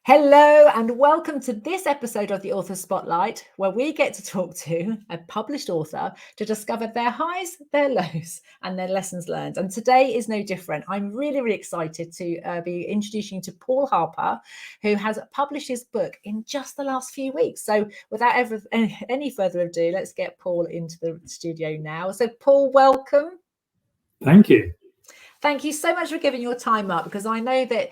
Hello and welcome to this episode of the Author Spotlight, where we get to talk to a published author to discover their highs, their lows, and their lessons learned. And today is no different. I'm really excited to be introducing you to Paul Harper, who has published his book in just the last few weeks. So without any further ado, let's get Paul into the studio now. So Paul, welcome. Thank you. Thank you so much for giving your time up, because I know that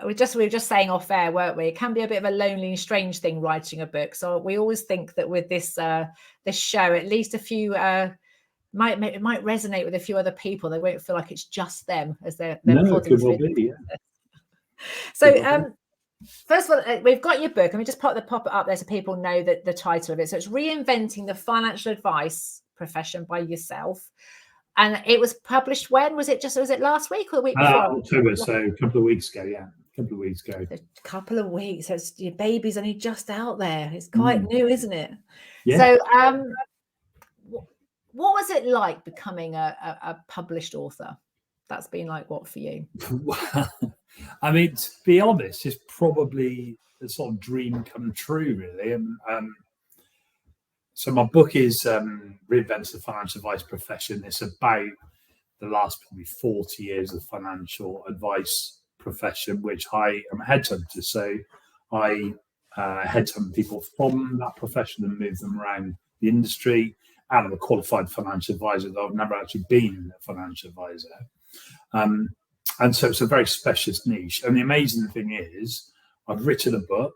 we were just saying off air, weren't we? It can be a bit of a lonely and strange thing writing a book. So we always think that with this show, at least a few might resonate with a few other people. They won't feel like it's just them as they're plodding through. Yeah. So first of all, we've got your book, and we just pop it up there so people know that the title of it. So it's Reinventing the Financial Advice Profession by Yourself. And it was published when? Was it last week or the week before? October, so a couple of weeks ago, yeah. A couple of weeks ago. A couple of weeks. So your baby's only just out there. It's quite new, isn't it? Yeah. So what was it like becoming a published author? That's been like what for you? Well, I mean, to be honest, it's probably a sort of dream come true, really. And so my book is Reinventing the Financial Advice Profession. It's about the last probably 40 years of the financial advice profession, which I am a headhunter. So I headhunt people from that profession and move them around the industry. And I'm a qualified financial advisor, though I've never actually been a financial advisor. And so it's a very specialist niche. And the amazing thing is, I've written a book.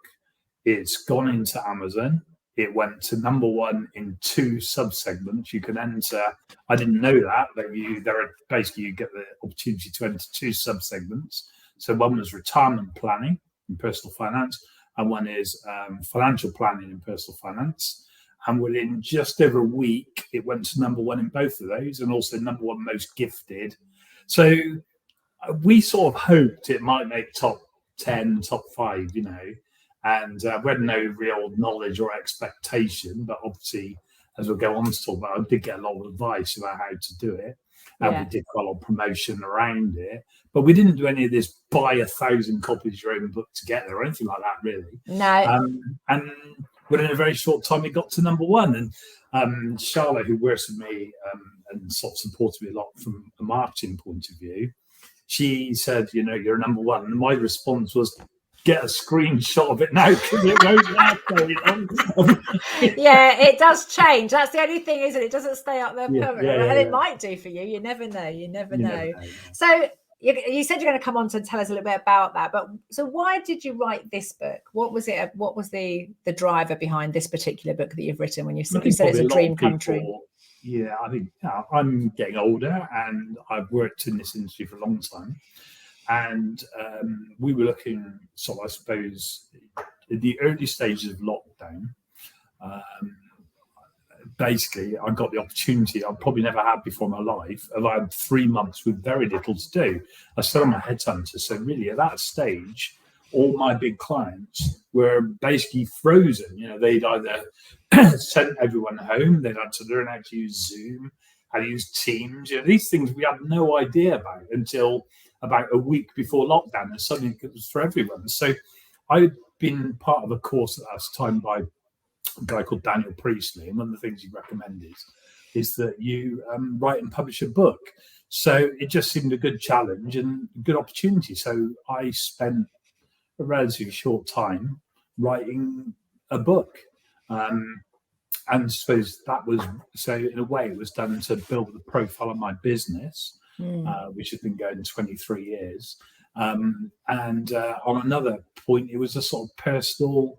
It's gone into Amazon. It went to number one in 2 sub-segments. You can enter, I didn't know that, but you get the opportunity to enter 2 sub-segments. So one was retirement planning and personal finance, and one is financial planning and personal finance. And within just over a week, it went to number one in both of those, and also number one most gifted. So we sort of hoped it might make top 10, top 5, and we had no real knowledge or expectation, but obviously, as we'll go on to talk about, I did get a lot of advice about how to do it, and we did quite a lot of promotion around it, but we didn't do any of this buy 1,000 copies of your own book to get there or anything like that, really. No. And within a very short time, it got to number one. And Charlotte, who works with me and sort of supported me a lot from a marketing point of view, she said, you're number one. And my response was, get a screenshot of it now, because it won't last very long. Yeah, it does change. That's the only thing, isn't it? It doesn't stay up there permanently. And it might do for you. You never know. You never know. So you said you're going to come on to tell us a little bit about that. But so why did you write this book? What was it? What was the driver behind this particular book that you've written when you said it's a dream come true? Yeah, I think I'm getting older, and I've worked in this industry for a long time. And we were looking, I suppose, in the early stages of lockdown. Basically, I got the opportunity I've probably never had before in my life. I had 3 months with very little to do. I still am a headhunter, so really at that stage, all my big clients were basically frozen. They'd either sent everyone home, they'd had to learn how to use Zoom, how to use Teams. These things we had no idea about until about a week before lockdown, and suddenly it was for everyone. So I'd been part of a course at that time by a guy called Daniel Priestley, and one of the things he recommended is that you write and publish a book. So it just seemed a good challenge and a good opportunity. So I spent a relatively short time writing a book. And I suppose that was, so in a way, it was done to build the profile of my business, which has been going 23 years. And on another point, it was a sort of personal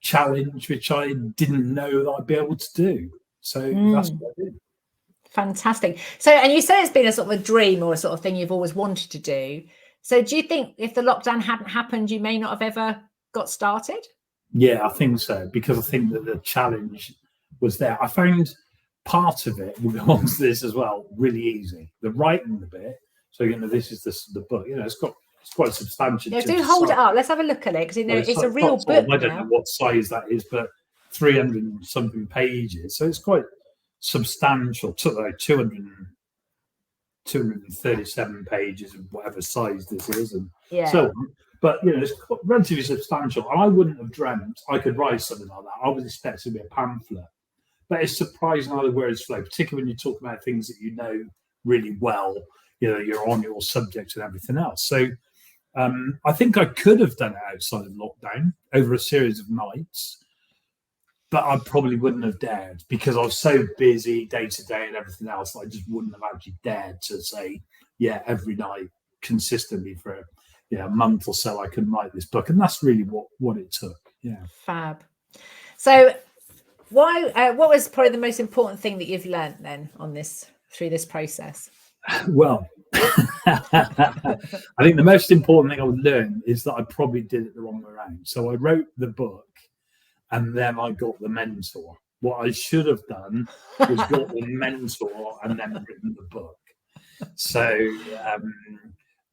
challenge, which I didn't know that I'd be able to do. So that's what I did. Fantastic. So, and you said it's been a sort of a dream or a sort of thing you've always wanted to do. So do you think if the lockdown hadn't happened, you may not have ever got started? Yeah, I think so, because I think that the challenge was there. I found part of it, we'll go on to this as well, really easy. The writing the bit, so this is the book, it's quite substantial. Yeah, do hold it up. Let's have a look at it, because it's a real book. I don't know what size that is, but 300 and something pages. So it's quite substantial. Took like 237 pages of whatever size this is, and so on. but it's relatively substantial. And I wouldn't have dreamt I could write something like that. I was expecting to be a pamphlet. But it's surprising how the words flow, particularly when you talk about things that you know really well. You're on your subject and everything else. So I think I could have done it outside of lockdown over a series of nights, but I probably wouldn't have dared because I was so busy day to day and everything else. I just wouldn't have actually dared to say, every night consistently for a month or so I can write this book. And that's really what it took. Yeah. Fab. So what was probably the most important thing that you've learned then through this process? Well, I think the most important thing I would learn is that I probably did it the wrong way around. So I wrote the book and then I got the mentor. What I should have done was got the mentor and then written the book. So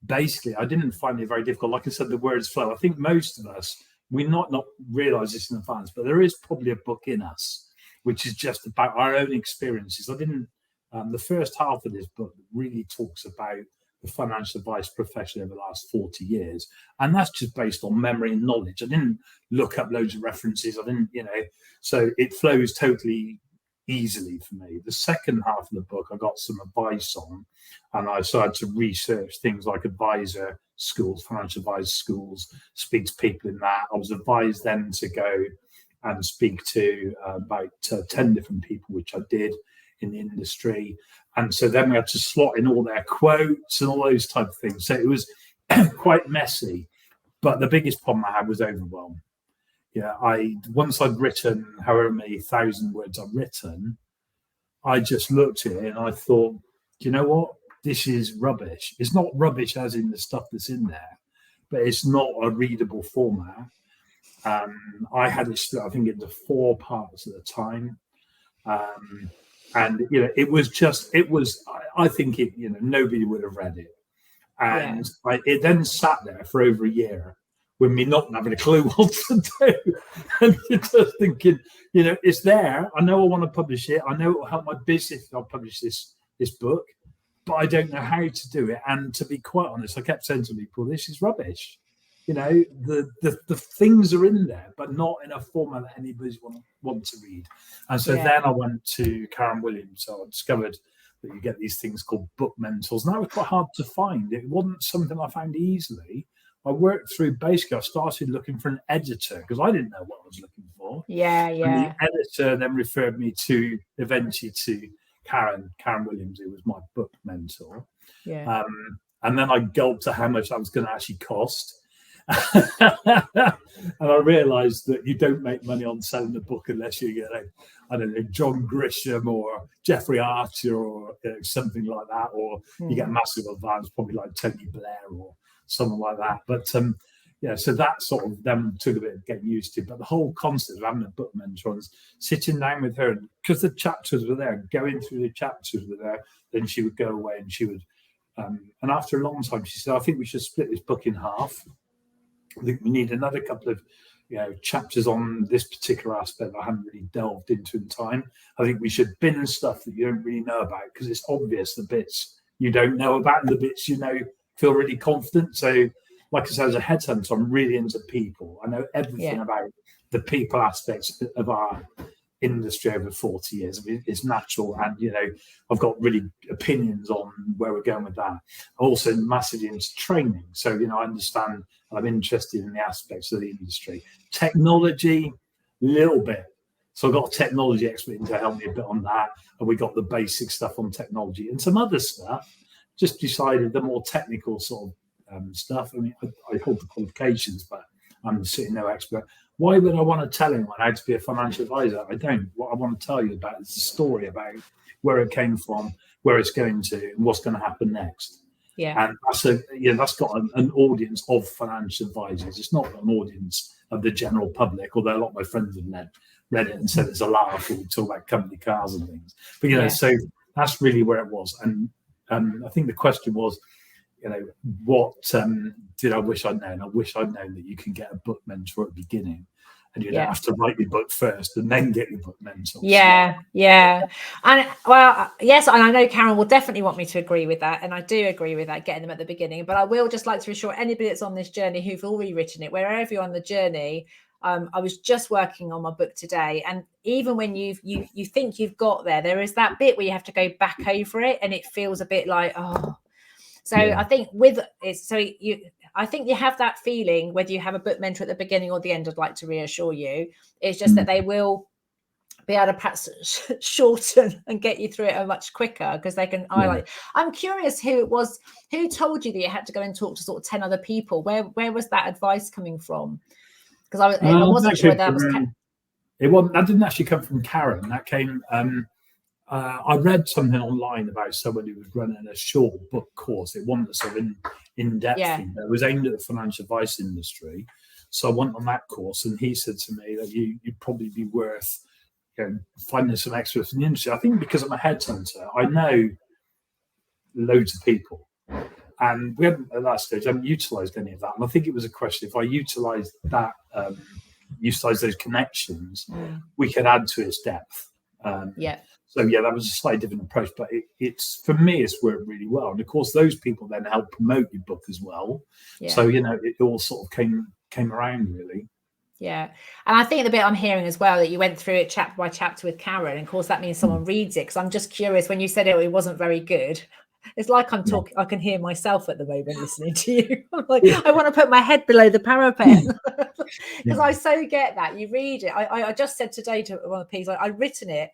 basically, I didn't find it very difficult. Like I said, the words flow. I think most of us, we not realize this in advance, but there is probably a book in us which is just about our own experiences. I didn't. The first half of this book really talks about the financial advice profession over the last 40 years, and that's just based on memory and knowledge. I didn't look up loads of references. I didn't, so it flows totally easily for me. The second half of the book, I got some advice on, and I started to research things like advisor schools, financial advisor schools, speak to people in that. I was advised then to go and speak to about 10 different people, which I did in the industry. And so then we had to slot in all their quotes and all those type of things. So it was quite messy. But the biggest problem I had was overwhelm. Once I'd written however many 1,000 words I've written, I just looked at it and I thought, you know what? This is rubbish. It's not rubbish as in the stuff that's in there, but it's not a readable format. I had it split, I think, into 4 parts at the time. And I think nobody would have read it. And it then sat there for over a year with me not having a clue what to do. And you're just thinking, it's there. I know I want to publish it. I know it will help my business if I publish this book, but I don't know how to do it. And to be quite honest, I kept saying to people, this is rubbish. The things are in there, but not in a format that anybody's want to read. And so then I went to Karen Williams. So I discovered that you get these things called book mentors, and that was quite hard to find. It wasn't something I found easily. I worked through, basically, I started looking for an editor because I didn't know what I was looking for. And the editor then referred me eventually to Karen Williams, who was my book mentor. And then I gulped at how much that was going to actually cost. And I realized that you don't make money on selling a book unless you get John Grisham or Jeffrey Archer or something like that, or you get massive advance, probably like Tony Blair or someone like that. But so that sort of then took a bit of getting used to. But the whole concept of having a book mentor was sitting down with her, because the chapters were there, going through the chapters were there, then she would go away and she would and after a long time she said, I think we should split this book in half. I think we need another couple of chapters on this particular aspect that I haven't really delved into in time. I think we should bin stuff that you don't really know about, because it's obvious the bits you don't know about and the bits feel really confident. So like I said, as a headhunter, I'm really into people. I know everything about the people aspects of our industry over 40 years. I mean, it's natural, and I've got really opinions on where we're going with that. I'm also massively into training, so I understand. I'm interested in the aspects of the industry. Technology, little bit. So I've got a technology expert to help me a bit on that, and we got the basic stuff on technology and some other stuff. Just decided the more technical sort of stuff. I mean, I hold the qualifications, but I'm certainly no expert. Why would I want to tell anyone how to be a financial advisor? I don't. What I want to tell you about is the story about where it came from, where it's going to, and what's going to happen next. And that's got an audience of financial advisors. It's not an audience of the general public, although a lot of my friends have read it and said it's a laugh when we talk about company cars and things. But so that's really where it was. And I think the question was, what did I wish I'd known? I wish I'd known that you can get a book mentor at the beginning. and you don't have to write your book first and then get your book mentored. Yeah. And well, yes, and I know Karen will definitely want me to agree with that, and I do agree with that, getting them at the beginning. But I will just like to assure anybody that's on this journey who've already written it, wherever you're on the journey. I was just working on my book today, and even when you think you've got there is that bit where you have to go back over it, and it feels a bit like, oh. So I think with it, I think you have that feeling whether you have a book mentor at the beginning or the end. I'd like to reassure you, it's just that they will be able to perhaps shorten and get you through it much quicker, because they can highlight. I'm curious who it was who told you that you had to go and talk to sort of 10 other people. Where was that advice coming from? Because I wasn't sure that was. That didn't actually come from Karen. That came. I read something online about someone who was running a short book course. It wasn't sort of in-depth thing, but it was aimed at the financial advice industry. So I went on that course, and he said to me that you'd probably be worth finding some experts in the industry. I think because I'm a headhunter, I know loads of people. And we haven't, at that stage, I haven't utilised any of that. And I think it was a question, if I utilised that, utilised those connections, we could add to its depth. So that was a slightly different approach, but it's for me, it's worked really well. And of course, those people then help promote your book as well. So it all sort of came around really. Yeah, and I think the bit I'm hearing as well, that you went through it chapter by chapter with Karen. And of course, that means someone reads it, because I'm just curious, when you said it wasn't very good. It's like I'm talking. I can hear myself at the moment listening to you. I'm like, I want to put my head below the parapet, because I so get that. You read it. I just said today to one of the people, I've written it,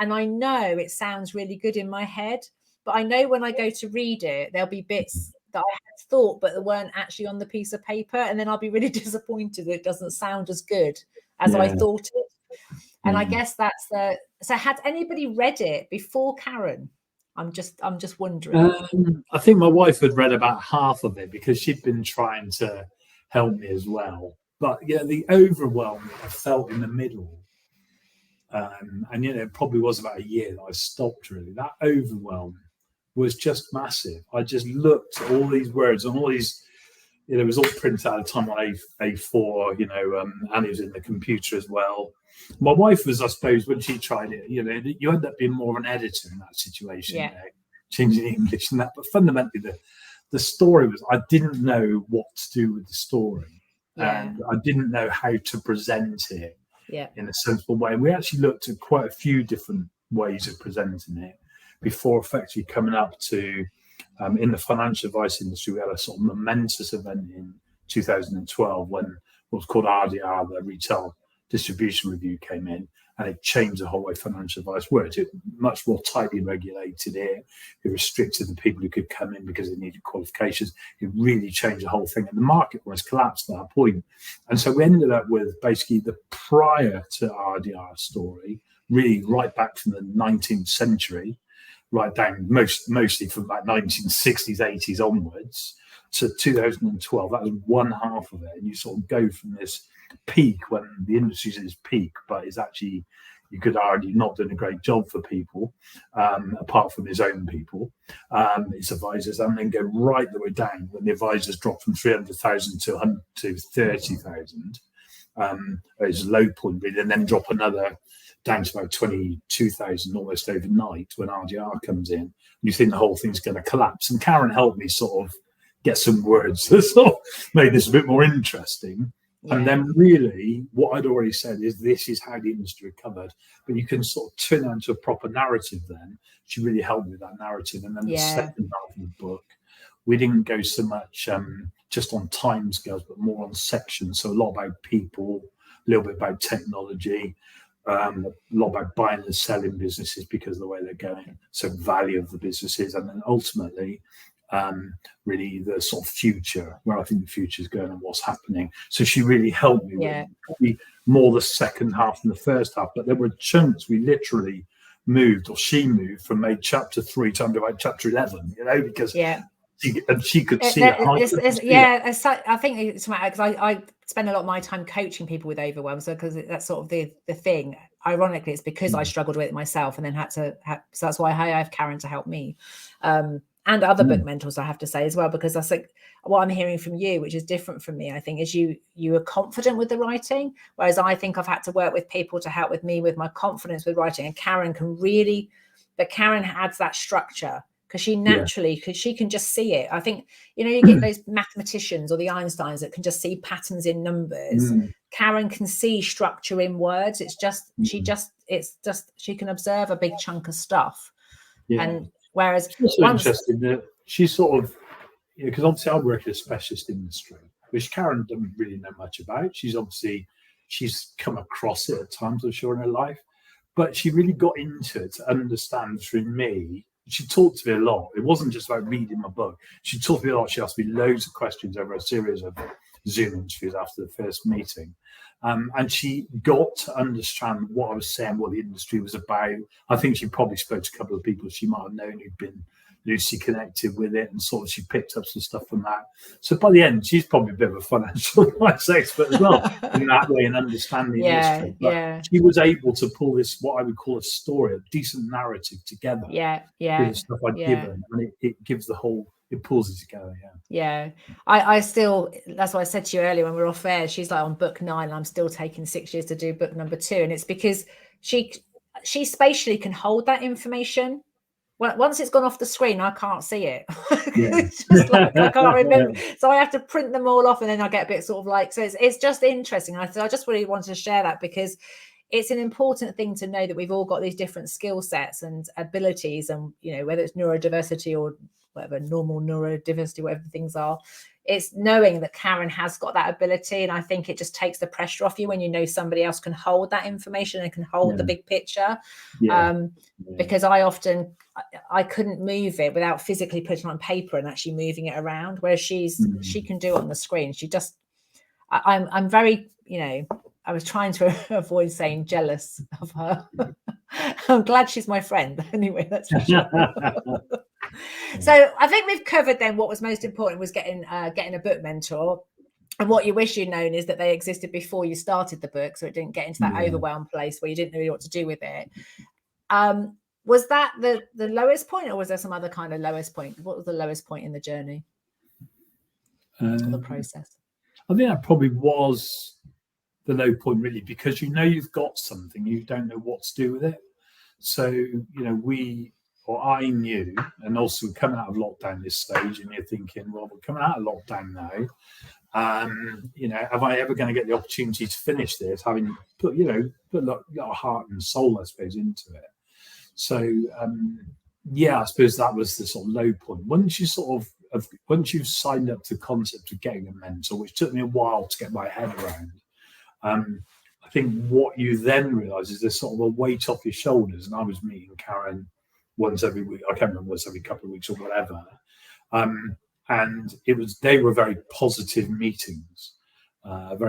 and I know it sounds really good in my head, but I know when I go to read it, there'll be bits that I had thought but that weren't actually on the piece of paper, and then I'll be really disappointed that it doesn't sound as good as I thought it. And I guess that's so had anybody read it before Karen? I'm just wondering. I think my wife had read about half of it, because she'd been trying to help me as well. But the overwhelm I felt in the middle, and it probably was about a year that I stopped really. That overwhelm was just massive. I just looked at all these words and all these, it was all printed out at the time on A4, and it was in the computer as well. My wife was, I suppose, when she tried it, you end up being more of an editor in that situation, changing the English and that. But fundamentally, the story was, I didn't know what to do with the story. And I didn't know how to present it in a sensible way. And we actually looked at quite a few different ways of presenting it before effectively coming up to, in the financial advice industry, we had a sort of momentous event in 2012 when what was called RDR, the Retail Distribution Review, came in, and it changed the whole way financial advice worked. It much more tightly regulated it. It restricted the people who could come in because they needed qualifications. It really changed the whole thing, and the market was collapsed at that point. And so we ended up with basically the prior to RDR story, really right back from the 19th century, right down mostly from about 1960s, 80s onwards to 2012. That was one half of it. And you sort of go from this peak when the industry's at its peak, but is actually, you could argue, not doing a great job for people, apart from his own people, his advisors, and then go right the way down when the advisors drop from 300,000 to 30,000. It's a low point really, and then drop another down to about 22,000 almost overnight when RDR comes in. You think the whole thing's going to collapse. And Karen helped me sort of get some words that sort of made this a bit more interesting. And then really what I'd already said is this is how the industry recovered, but you can sort of turn that into a proper narrative then. She really helped me with that narrative. And then the second half of the book, we didn't go so much just on timescales, but more on sections. So a lot about people, a little bit about technology, a lot about buying and selling businesses because of the way they're going, so value of the businesses, and then ultimately really the sort of future, where I think the future is going and what's happening. So she really helped me with probably more the second half than the first half, but there were chunks we literally moved, or she moved from chapter 3 to about chapter 11, because she could see it. I think it's matter because I spend a lot of my time coaching people with overwhelm. So because that's sort of the thing. Ironically, it's because I struggled with it myself and then had to. So that's why I have Karen to help me. and other book mentors, I have to say as well, because I think what I'm hearing from you, which is different from me, I think, is you are confident with the writing, whereas I think I've had to work with people to help with me with my confidence with writing. And Karen Karen adds that structure because she can just see it. I think, you get those mathematicians or the Einsteins that can just see patterns in numbers. Karen can see structure in words. It's just she can observe a big chunk of stuff. And whereas it's also interesting that she's sort of, because obviously I work in a specialist industry, which Karen doesn't really know much about. She's come across it at times, I'm sure, in her life, but she really got into it to understand through me. She talked to me a lot. It wasn't just about reading my book. She taught me a lot. She asked me loads of questions over a series of Zoom interviews after the first meeting. And she got to understand what I was saying, what the industry was about. I think she probably spoke to a couple of people she might have known who'd been loosely connected with it, and sort of she picked up some stuff from that. So by the end, she's probably a bit of a financial advice expert as well in that way, and understanding the industry. But she was able to pull this, what I would call a story, a decent narrative together. With the stuff I'd given, and it gives the whole. It pulls it together, I still, that's what I said to you earlier when we were off air. She's like on book 9, and I'm still taking 6 years to do book number 2, and it's because she spatially can hold that information. Well, once it's gone off the screen, I can't see it. It's just like I can't remember, so I have to print them all off, and then I get a bit sort of like. So it's just interesting. I just really wanted to share that because it's an important thing to know that we've all got these different skill sets and abilities, and whether it's neurodiversity or whatever, normal neurodiversity, whatever the things are, it's knowing that Karen has got that ability. And I think it just takes the pressure off you when somebody else can hold that information and can hold the big picture. Because I couldn't move it without physically putting it on paper and actually moving it around, whereas she can do it on the screen. I'm very, I was trying to avoid saying jealous of her. I'm glad she's my friend. Anyway, that's for sure. So I think we've covered then what was most important was getting a book mentor. And what you wish you'd known is that they existed before you started the book, so it didn't get into that overwhelm place where you didn't know what to do with it. Was that the lowest point, or was there some other kind of lowest point? What was the lowest point in the journey or the process? I think that probably was the low point, really, because you've got something, you don't know what to do with it. So I knew, and also coming out of lockdown this stage, and you're thinking, well, we're coming out of lockdown now. Am I ever going to get the opportunity to finish this? Having put a lot of heart and soul, I suppose, into it. So I suppose that was the sort of low point. Once you've signed up to the concept of getting a mentor, which took me a while to get my head around. I think what you then realise is there's sort of a weight off your shoulders. And I was meeting Karen once every week. I can't remember, once every couple of weeks or whatever. And they were very positive meetings, and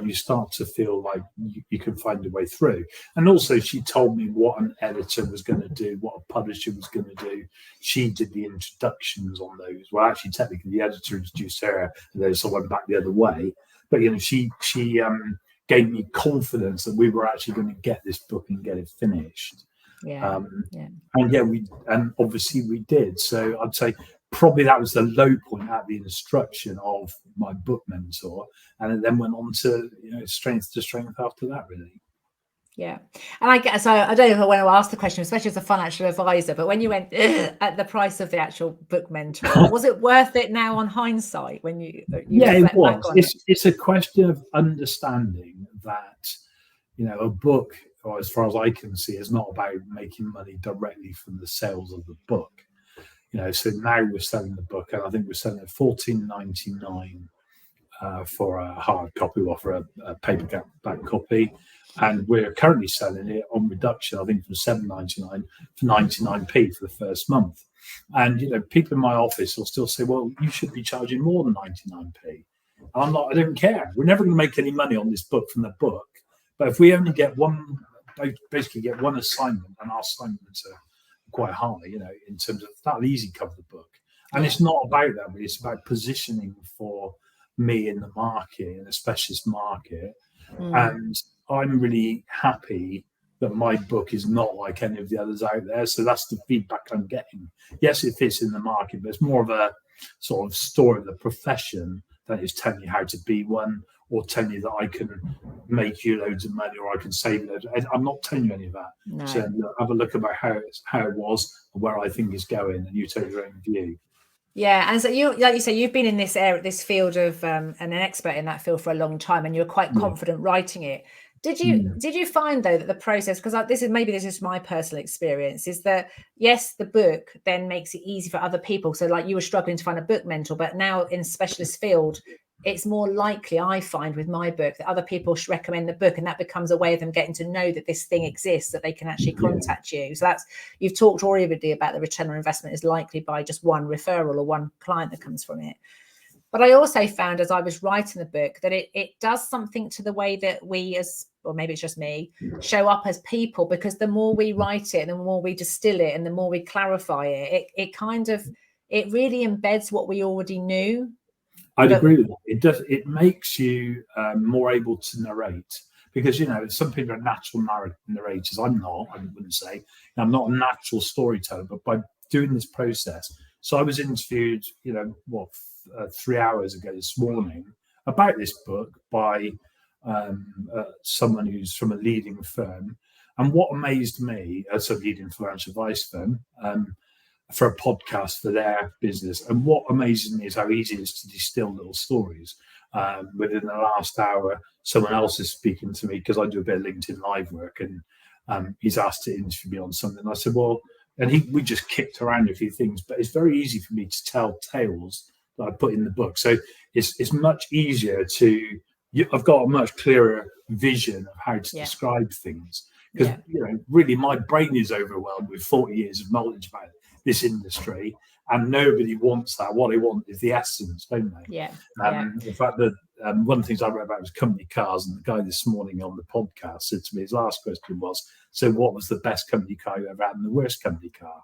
you start to feel like you can find a way through. And also she told me what an editor was going to do, what a publisher was going to do. She did the introductions on those. Well, actually, technically the editor introduced her, and then someone back the other way. But she gave me confidence that we were actually going to get this book and get it finished. And obviously we did. So I'd say probably that was the low point at the instruction of my book mentor, and it then went on to strength to strength after that, really. Yeah. And I guess, I don't know if I want to ask the question, especially as a financial advisor, but when you went at the price of the actual book mentor, was it worth it now on hindsight when you it was. It's a question of understanding that, a book, or as far as I can see, is not about making money directly from the sales of the book. So now we're selling the book, and I think we're selling it $14.99 for a hard copy or for a paperback copy. And we're currently selling it on reduction, I think, from $7.99 for 99p for the first month. And, people in my office will still say, well, you should be charging more than 99p. And I'm not, I don't care. We're never going to make any money on this book from the book. But if we only get one assignment, and our assignments are quite high, in terms of that'll easy cover the book. And it's not about that, really. It's about positioning for me in the market, in a specialist market. And I'm really happy that my book is not like any of the others out there. So that's the feedback I'm getting. Yes, it fits in the market, but it's more of a sort of story of the profession than it's telling you how to be one, or telling you that I can make you loads of money, or I can save loads. I'm not telling you any of that. No. So have a look about how it was and where I think it's going, and you take your own view. Yeah, and so you, like you say, you've been in this area, this field of, and an expert in that field for a long time, and you're quite confident writing it. Did you find though that the process, because this is my personal experience, is that yes, the book then makes it easy for other people. So like you were struggling to find a book mentor, but now in specialist field, it's more likely, I find with my book, that other people should recommend the book, and that becomes a way of them getting to know that this thing exists, that they can actually contact you. So you've talked already about the return on investment is likely by just one referral or one client that comes from it. But I also found as I was writing the book that it does something to the way that we or maybe it's just me, show up as people, because the more we write it and the more we distill it and the more we clarify it, it really embeds what we already knew. I'd agree with that. It makes you more able to narrate, because, some people are natural narrators. I'm not, I wouldn't say. I'm not a natural storyteller, but by doing this process. So I was interviewed, 3 hours ago this morning about this book by someone who's from a leading firm. And what amazed me, as a leading financial advice firm, for a podcast for their business. And what amazes me is how easy it is to distill little stories. Within the last hour, someone else is speaking to me, because I do a bit of LinkedIn live work, and he's asked to interview me on something. I said, well, and we just kicked around a few things, but it's very easy for me to tell tales that I put in the book. So it's much easier I've got a much clearer vision of how to describe things, because really my brain is overwhelmed with 40 years of knowledge about this industry, and nobody wants that. What they want is the essence, don't they? In fact, one of the things I wrote about was company cars, and the guy this morning on the podcast said to me, his last question was, so what was the best company car you ever had and the worst company car?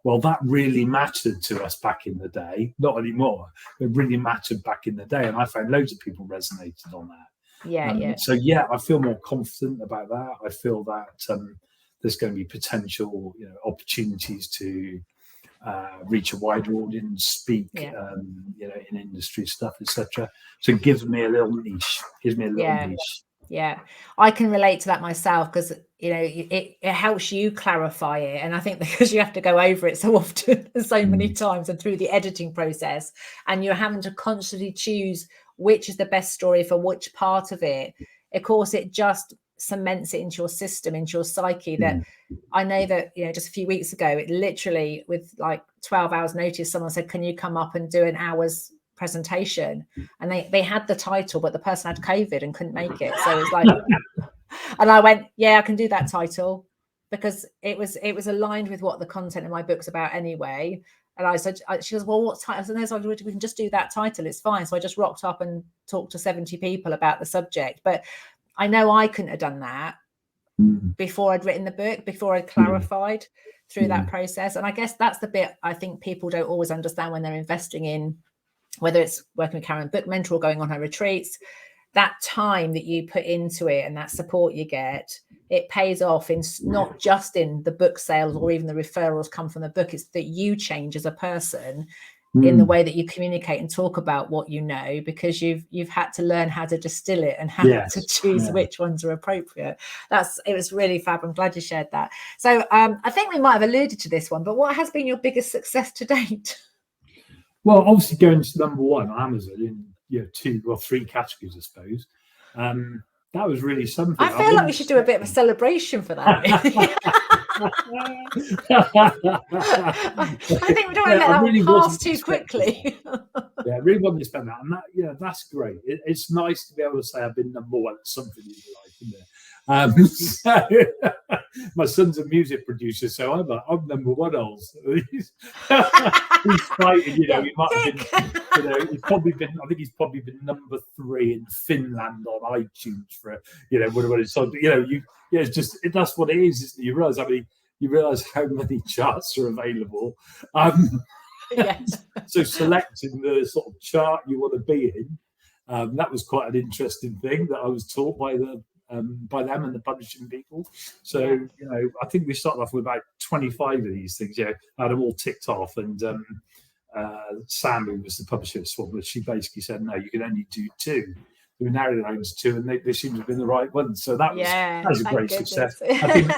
Well, that really mattered to us back in the day. Not anymore. It really mattered back in the day, and I found loads of people resonated on that. So I feel more confident about that. I feel that there's going to be potential, opportunities to reach a wider audience, speak, in industry stuff, etc. So it gives me a little niche. Yeah, I can relate to that myself, because it helps you clarify it, and I think because you have to go over it so often and so many times, and through the editing process, and you're having to constantly choose which is the best story for which part of it. Of course, it just cements it into your system, into your psyche. That I know that just a few weeks ago, it literally, with like 12 hours notice, someone said, can you come up and do an hour's presentation? And they had the title, but the person had COVID and couldn't make it. So it's like, and I went, yeah, I can do that title, because it was aligned with what the content of my book's about anyway. And I said, she goes, well, what title? I said, no, we can just do that title, it's fine. So I just rocked up and talked to 70 people about the subject. But I know I couldn't have done that before I'd written the book, before I'd clarified through that process. And I guess that's the bit I think people don't always understand when they're investing in, whether it's working with Karen Book Mentor or going on her retreats. That time that you put into it and that support you get, it pays off in not just in the book sales or even the referrals come from the book. It's that you change as a person in the way that you communicate and talk about what you know, because you've had to learn how to distill it and how to choose which ones are appropriate. It was really fab. I'm glad you shared that. So I think we might have alluded to this one, but what has been your biggest success to date? Well, obviously going to number one on Amazon in 2 or 3 categories, I suppose. That was really something. I feel like we should do a bit of a celebration for that. I think we don't want to let that one pass too quickly. I really wanted to spend that, and that that's great. It's nice to be able to say I've been number one at something in your life, isn't it? So, my son's a music producer, so I'm number one. He's fighting, he might have been, he's probably been. I think he's probably been number 3 in Finland on iTunes for whatever it's on. It's just that's what it is. Isn't it? You realize how many charts are available. So selecting the sort of chart you want to be in, that was quite an interesting thing that I was taught by the by them and the publishing people. So, I think we started off with about 25 of these things. I had them all ticked off, and Sam, who was the publisher at Swan, she basically said, no, you can only do 2. We narrowed it down to 2, and they seem to have been the right ones. So that was a great success. I think.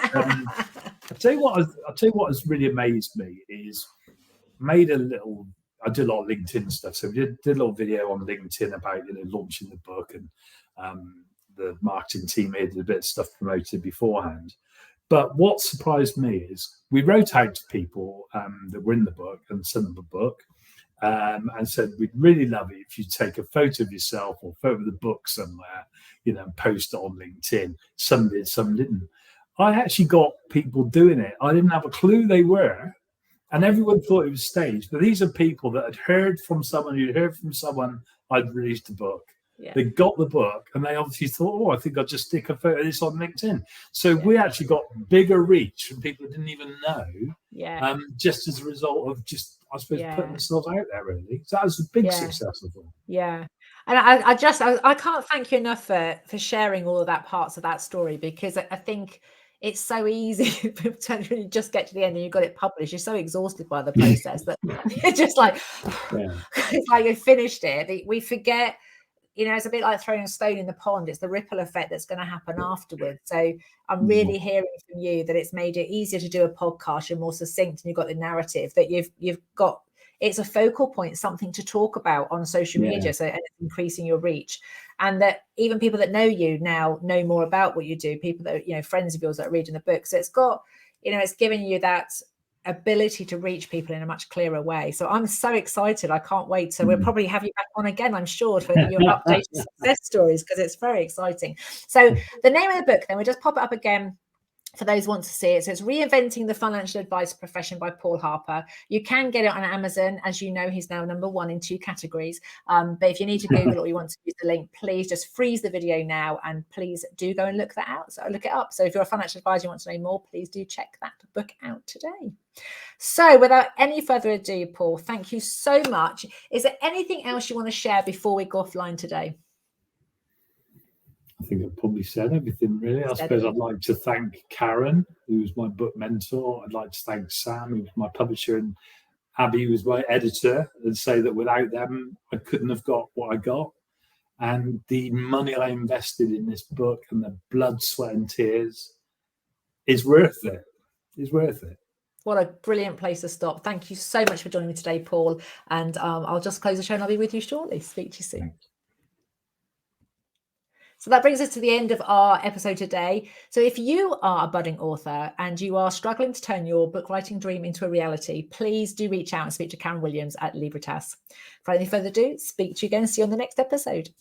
I'll tell you what has really amazed me is I did a lot of LinkedIn stuff. So we did a little video on LinkedIn about launching the book, and the marketing team here did a bit of stuff promoted beforehand. But what surprised me is we wrote out to people that were in the book and sent them the book, and said, we'd really love it if you take a photo of yourself or photo of the book somewhere, and post it on LinkedIn. Some did, some didn't. I actually got people doing it. I didn't have a clue they were, and everyone thought it was staged. But these are people that had heard from someone who'd heard from someone I'd released a book. Yeah. They got the book, and they obviously thought, I think I'll just stick a photo of this on LinkedIn. So we actually got bigger reach from people who didn't even know, just as a result of putting themselves out there, really. So that was a big success of them. Yeah. And I can't thank you enough for sharing all of that parts of that story, because I think it's so easy to really just get to the end and you got it published. You're so exhausted by the process that you're just like, it's like you finished it. We forget, it's a bit like throwing a stone in the pond. It's the ripple effect that's going to happen afterwards. So I'm really hearing from you that it's made it easier to do a podcast. You're more succinct and you've got the narrative that you've got. It's a focal point, something to talk about on social media. So it's increasing your reach, and that even people that know you now know more about what you do. People that, friends of yours that are reading the book. So it's got, it's giving you that ability to reach people in a much clearer way. So I'm so excited. I can't wait. So we'll probably have you back on again, I'm sure, for your updated success stories, because it's very exciting. So the name of the book, then we'll just pop it up again for those who want to see it. So it's Reinventing the Financial Advice Profession by Paul Harper. You can get it on Amazon. As you know, he's now #1 in 2 categories. But if you need to Google or you want to use the link, please just freeze the video now, and please do go and look that out. So look it up. So if you're a financial advisor, you want to know more, please do check that book out today. So without any further ado, Paul, thank you so much. Is there anything else you want to share before we go offline today? I think I've probably said everything, really. I suppose I'd like to thank Karen, who was my book mentor. I'd like to thank Sam, who was my publisher, and Abby, who was my editor, and say that without them, I couldn't have got what I got. And the money I invested in this book and the blood, sweat and tears is worth it. It's worth it. What a brilliant place to stop. Thank you so much for joining me today, Paul. And I'll just close the show and I'll be with you shortly. Speak to you soon. Thanks. So that brings us to the end of our episode today. So if you are a budding author and you are struggling to turn your book writing dream into a reality, please do reach out and speak to Karen Williams at Librotas. For any further ado, speak to you again. See you on the next episode.